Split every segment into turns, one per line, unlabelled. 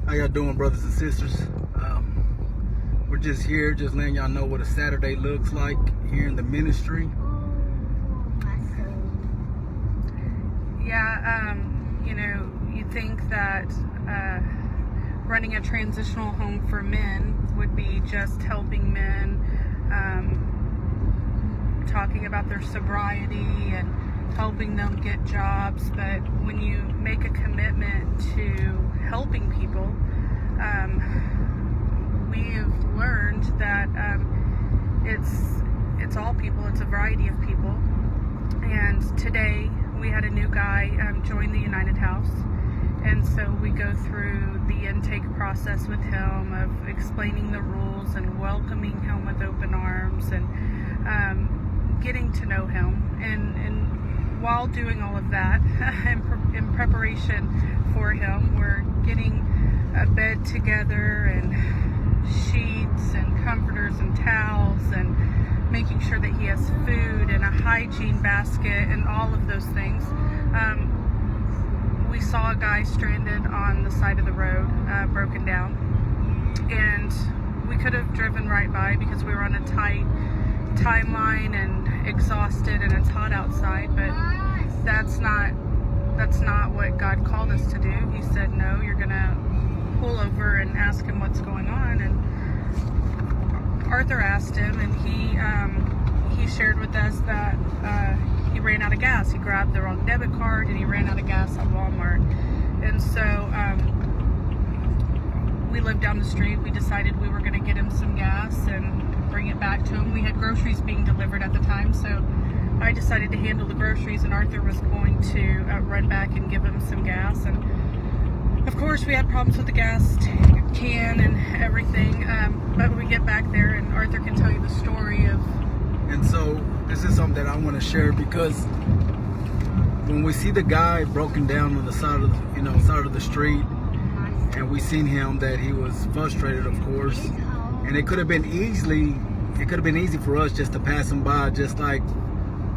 How y'all doing, brothers and sisters? We're just here, just letting y'all know what a Saturday looks like here in the ministry.
Yeah, you think that running a transitional home for men would be just helping men, talking about their sobriety and helping them get jobs, but when you make a commitment to helping people, we've learned that it's all people, it's a variety of people. And today we had a new guy join the United House, and so we go through the intake process with him of explaining the rules and welcoming him with open arms and getting to know him. And while doing all of that, in preparation for him, we're getting a bed together and sheets and comforters and towels and making sure that he has food and a hygiene basket and all of those things. We saw a guy stranded on the side of the road, broken down, and we could have driven right by because we were on a tight timeline and exhausted and it's hot outside, but that's not what God called us to do. He said, no, you're gonna pull over and ask him what's going on. And Arthur asked him, and he shared with us that he ran out of gas. He grabbed the wrong debit card and he ran out of gas at Walmart. And so we lived down the street. We decided we were going to get him some gas and bring it back to him. We had groceries being delivered at the time, so I decided to handle the groceries, and Arthur was going to run back and give him some gas. And of course we had problems with the gas can and everything, but we get back there and Arthur can tell you the story of.
And so this is something that I want to share, because when we see the guy broken down on the side of the street, and we seen him that he was frustrated, of course, and it could have been easy for us just to pass him by, just like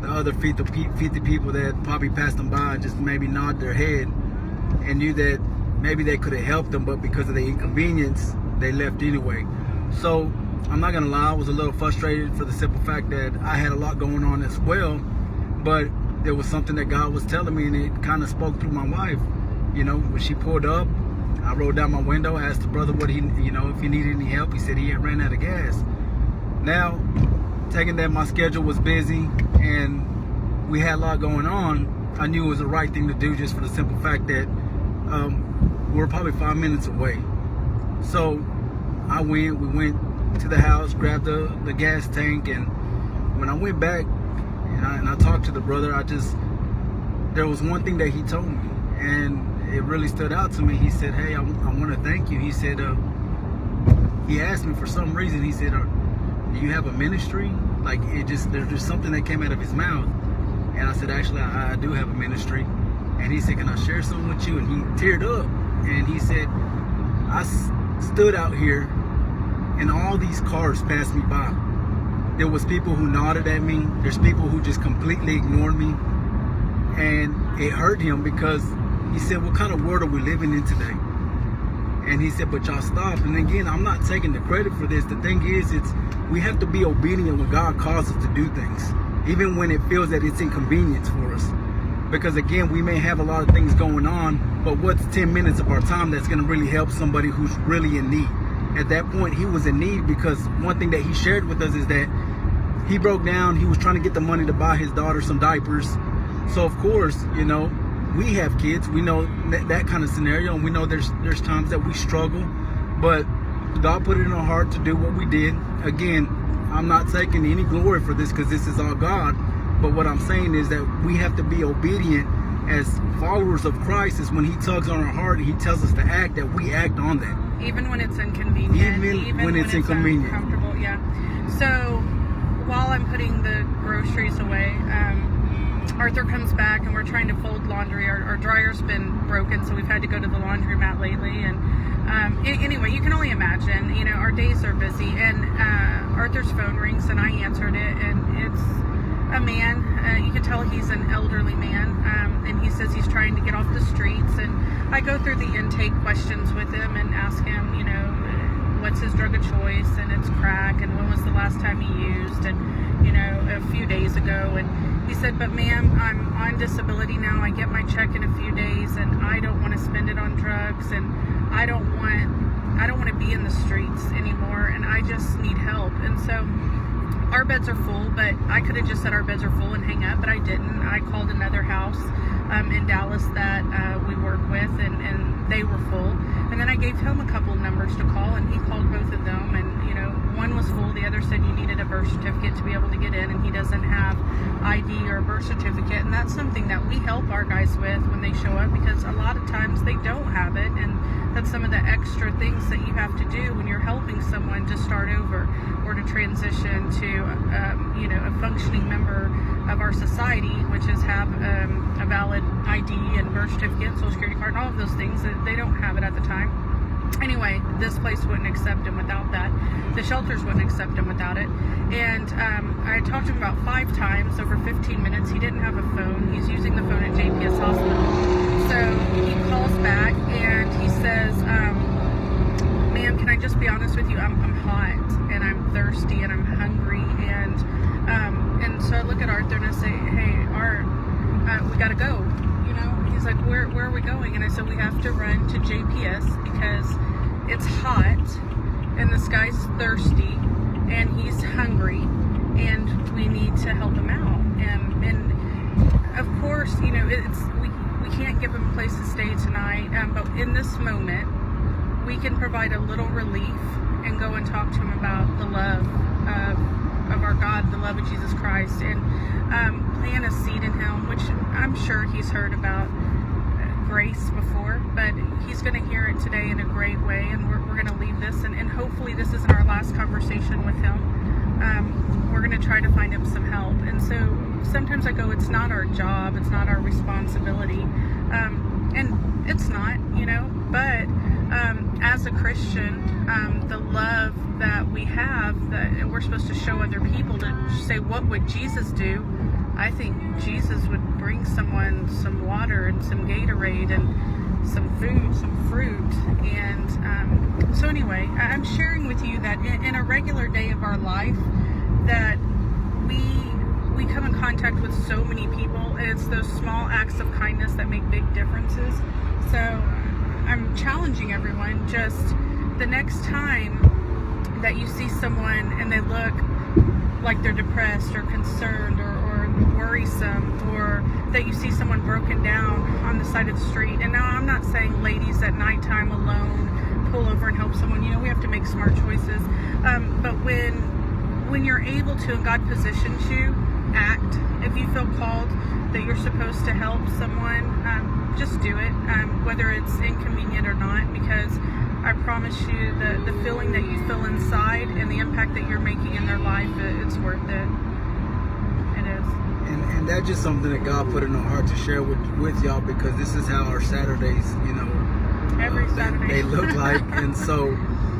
the other 50 people that probably passed him by, just maybe nod their head and knew that maybe they could have helped them, but because of the inconvenience, they left anyway. So I'm not gonna lie, I was a little frustrated for the simple fact that I had a lot going on as well, but there was something that God was telling me, and it kind of spoke through my wife. When she pulled up, I rolled down my window, asked the brother what if he needed any help. He said he had ran out of gas. Now, taking that my schedule was busy and we had a lot going on, I knew it was the right thing to do, just for the simple fact that we were probably 5 minutes away. So we went to the house, grabbed the gas tank, and when I went back and I talked to the brother, there was one thing that he told me, and it really stood out to me. He said, hey, I want to thank you. He said, he asked me for some reason, he said, do you have a ministry? Like, there's just something that came out of his mouth. And I said, actually, I do have a ministry. And he said, can I share something with you? And he teared up. And he said, I stood out here and all these cars passed me by. There was people who nodded at me. There's people who just completely ignored me. And it hurt him, because he said, what kind of world are we living in today? And he said, but y'all stopped. And again, I'm not taking the credit for this. The thing is, we have to be obedient when God calls us to do things, even when it feels that it's inconvenience for us. Because again, we may have a lot of things going on, but what's 10 minutes of our time that's going to really help somebody who's really in need? At that point, he was in need, because one thing that he shared with us is that he broke down. He was trying to get the money to buy his daughter some diapers. So of course, we have kids. We know that kind of scenario, and we know there's times that we struggle, but God put it in our heart to do what we did. Again, I'm not taking any glory for this, because this is all God. But what I'm saying is that we have to be obedient as followers of Christ. Is when he tugs on our heart and he tells us to act, that we act on that.
Even when it's inconvenient.
Even when it's inconvenient.
Uncomfortable, yeah. So while I'm putting the groceries away, Arthur comes back and we're trying to fold laundry. Our dryer's been broken, so we've had to go to the laundromat lately. And anyway, you can only imagine, our days are busy. And Arthur's phone rings and I answered it, and it's a man. You can tell he's an elderly man, and he says he's trying to get off the streets. And I go through the intake questions with him and ask him, you know, what's his drug of choice, and it's crack, and when was the last time he used, and, you know, a few days ago. And he said, but ma'am, I'm on disability now. I get my check in a few days, and I don't want to spend it on drugs, and I don't want to be in the streets anymore, and I just need help. And so our beds are full, but I could have just said our beds are full and hang up, but I didn't. I called another house in Dallas that we work with, and they were full. And then I gave him a couple numbers to call, and he called both of them, and, you know, one was full, the other said you needed a birth certificate to be able to get in, and he doesn't have ID or a birth certificate. And that's something that we help our guys with when they show up, because a lot of times they don't have it, and that's some of the extra things that you have to do when you're helping someone to start over or to transition to, you know, a functioning member of our society, which is have a valid ID and birth certificate, social security card, and all of those things. That they don't have it at the time. Anyway, this place wouldn't accept him without that. The shelters wouldn't accept him without it. And I talked to him about 5 times over 15 minutes. He didn't have a phone. He's using the phone at JPS Hospital. So he calls back and he says, ma'am, can I just be honest with you? I'm hot and I'm thirsty and I'm hungry. And so I look at Arthur and I say, hey, Art, we got to go. You know, he's like, where are we going? And I said, we have to run to JPS because it's hot and this guy's thirsty and he's hungry and we need to help him out. And of course, you know, we can't give him a place to stay tonight, but in this moment, we can provide a little relief and go and talk to him about the love of our God, the love of Jesus Christ, and plant a seed in him, which I'm sure he's heard about grace before, but he's going to hear it today in a great way, and we're going to leave this, and hopefully this isn't our last conversation with him. We're going to try to find him some help. And so sometimes I go, it's not our job, it's not our responsibility, and it's not, you know, but as a Christian, the love that we have, that we're supposed to show other people, to say, what would Jesus do? I think Jesus would bring someone some water and some Gatorade and some food, some fruit. And so anyway, I'm sharing with you that in a regular day of our life, that we come in contact with so many people, and it's those small acts of kindness that make big differences. So I'm challenging everyone, just the next time that you see someone and they look like they're depressed or concerned or worrisome, or that you see someone broken down on the side of the street. And now I'm not saying ladies at nighttime alone pull over and help someone. You know, we have to make smart choices. But when you're able to, and God positions you, act. If you feel called that you're supposed to help someone, just do it, whether it's inconvenient or not, because I promise you the feeling that you feel inside and the impact that you're making in their life, it's worth it. It is.
And that's just something that God put in our heart to share with y'all, because this is how our Saturdays, you know,
every Saturday
they look like. And so,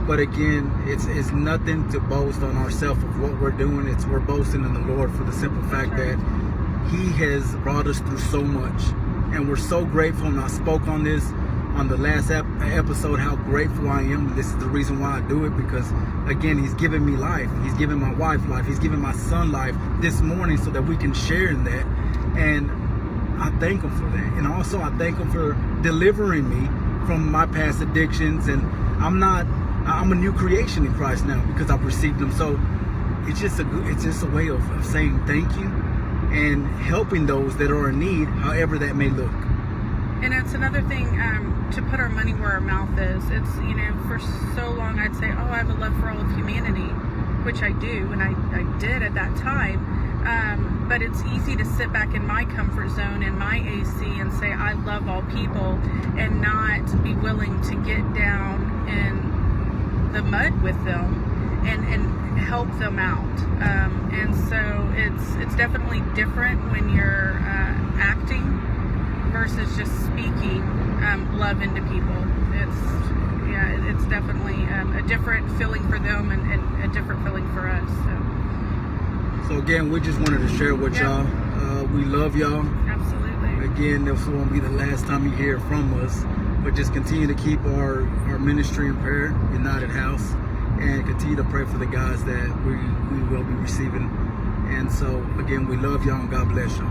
but again, it's nothing to boast on ourselves of what we're doing. We're boasting in the Lord for the simple fact that He has brought us through so much, and we're so grateful. And I spoke on this on the last episode, how grateful I am. This is the reason why I do it, because again, He's given me life. He's given my wife life. He's given my son life this morning so that we can share in that. And I thank Him for that. And also I thank Him for delivering me from my past addictions. And I'm a new creation in Christ now because I've received Him. So it's just a way of saying thank you and helping those that are in need, however that may look.
And it's another thing, to put our money where our mouth is. It's, you know, for so long I'd say, oh, I have a love for all of humanity, which I do, and I did at that time. But it's easy to sit back in my comfort zone, in my AC, and say, I love all people, and not be willing to get down in the mud with them and help them out. And so it's definitely different when you're acting versus just speaking love into people. It's definitely a different feeling for them and a different feeling for us. So
So again, we just wanted to share with y'all. We love y'all.
Absolutely.
Again, this won't be the last time you hear from us, but just continue to keep our ministry in prayer, United House, and continue to pray for the guys that we will be receiving. And so again, we love y'all and God bless y'all.